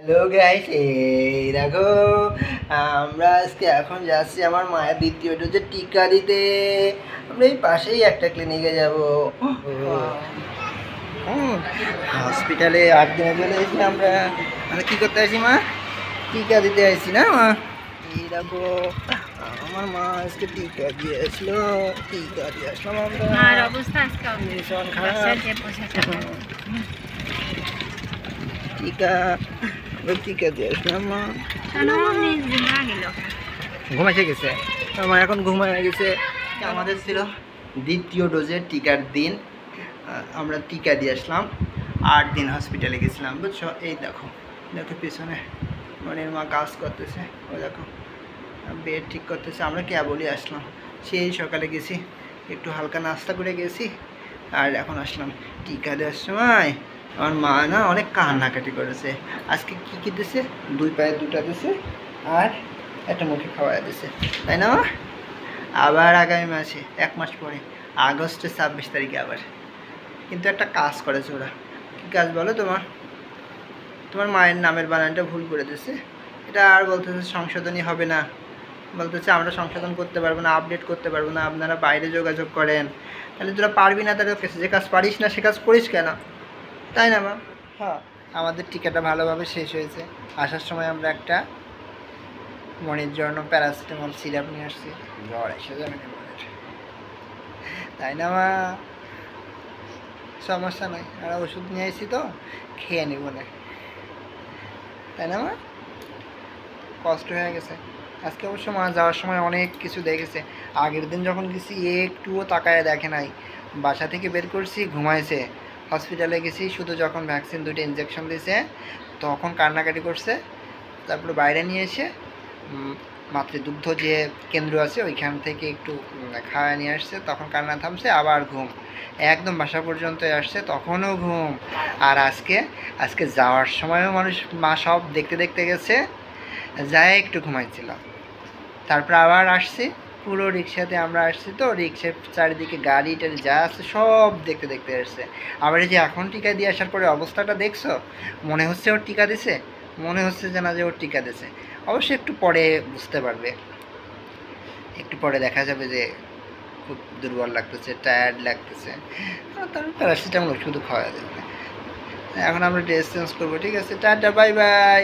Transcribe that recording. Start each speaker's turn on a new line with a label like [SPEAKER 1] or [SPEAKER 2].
[SPEAKER 1] Hello guys, এই দেখো আমরা আজকে এখন যাচ্ছি আমার মায়ের দ্বিতীয় ডোজের টিকা দিতে। আমরা এই পাশেই একটা ক্লিনিকে যাব। হসপিটালে 8 দিনে চলে এসেছি আমরা। মানে কি করতে আসি মা? টিকা দিতে আসছি না মা? এই দেখো আমার মা আজকে টিকা দিয়ে আসলো। টিকা দিয়ে আসলাম আমরা।
[SPEAKER 2] মার অবস্থা আজকে
[SPEAKER 1] ভীষণ খারাপ। টিকা টিকা দিয়ে আসলাম মা। ঘুমাইছে গেছে আমার, এখন ঘুমায় গেছে। আমাদের ছিল দ্বিতীয় ডোজের টিকার দিন। আমরা টিকা দিয়ে আসলাম। 8 দিন হসপিটালে গেছিলাম, বুঝছো? এই দেখো দেখো পিছনে মনের মা কাজ করতেছে। ও দেখো বেড ঠিক করতেছে। আমরা কেবলই আসলাম, সেই সকালে গেছি, একটু হালকা নাস্তা করে গেছি, আর এখন আসলাম টিকা দেওয়ার সময়। আমার মা না অনেক কান্নাকাটি করেছে। আজকে কী কী দিছে? 2 পায়ে 2টা দিছে আর একটা মুখে খাওয়া দিছে, তাই না? আবার আগামী মাসে 1 মাস পরে আগস্টের 26 তারিখে আবার। কিন্তু একটা কাজ করেছে ওরা। কী কাজ বলো? তোমার মায়ের নামের বানানটা ভুল করে দিছে। এটা আর বলতেছে সংশোধনী হবে না, বলতেছে আমরা সংশোধন করতে পারবো না, আপডেট করতে পারবো না, আপনারা বাইরে যোগাযোগ করেন। তাহলে তোরা পারবি না, তাহলে যে কাজ পারিস না সে কাজ করিস কেন, তাই না মা? হ্যাঁ, আমাদের টিকাটা ভালোভাবে শেষ হয়েছে। আসার সময় আমরা একটা মনের জন্য প্যারাসিটামল সিরাপ নিয়ে আসছি। জ্বর এসে যাবে না মনের, তাই না মা? সমস্যা নাই, আর ওষুধ নিয়ে আসছি তো খেয়ে নিব না, তাই না মা? কষ্ট হয়ে গেছে আজকে। অবশ্য মা যাওয়ার সময় অনেক কিছু দেখেছে। আগের দিন যখন গেছি একটুও তাকায় দেখে নাই। বাসা থেকে বের করছি, ঘুমাইছে। হসপিটালে গেছি শুধু যখন ভ্যাকসিন 2টা ইঞ্জেকশন দিয়েছে তখন কান্নাকাটি করছে। তারপরে বাইরে নিয়ে এসে মাতৃদুগ্ধ যে কেন্দ্র আছে ওইখান থেকে একটু খাওয়া নিয়ে আসছে, তখন কান্না থামছে, আবার ঘুম। একদম বাসা পর্যন্ত আসছে, তখনও ঘুম। আর আজকে যাওয়ার সময়ও মা সব দেখতে দেখতে গেছে, যায় একটু ঘুমাইছিলাম। তারপর আবার আসছি, পুরো রিক্সাতে আমরা আসছি তো, রিক্সার চারিদিকে গাড়ি টাড়ি যা আছে সব দেখতে দেখতে আসছে। আবার এই যে এখন টিকা দিয়ে আসার পরে অবস্থাটা দেখছো? মনে হচ্ছে ওর টিকা দিছে? মনে হচ্ছে যে না যে ওর টিকা দিছে। অবশ্যই একটু পরে বুঝতে পারবে, একটু পরে দেখা যাবে যে খুব দুর্বল লাগতেছে, টায়ার্ড লাগতেছে, তারপর প্যারাসিটামল ওষুধ খাওয়া যাবে। এখন আমরা ড্রেস চেঞ্জ করবো, ঠিক আছে? Tata, bye bye.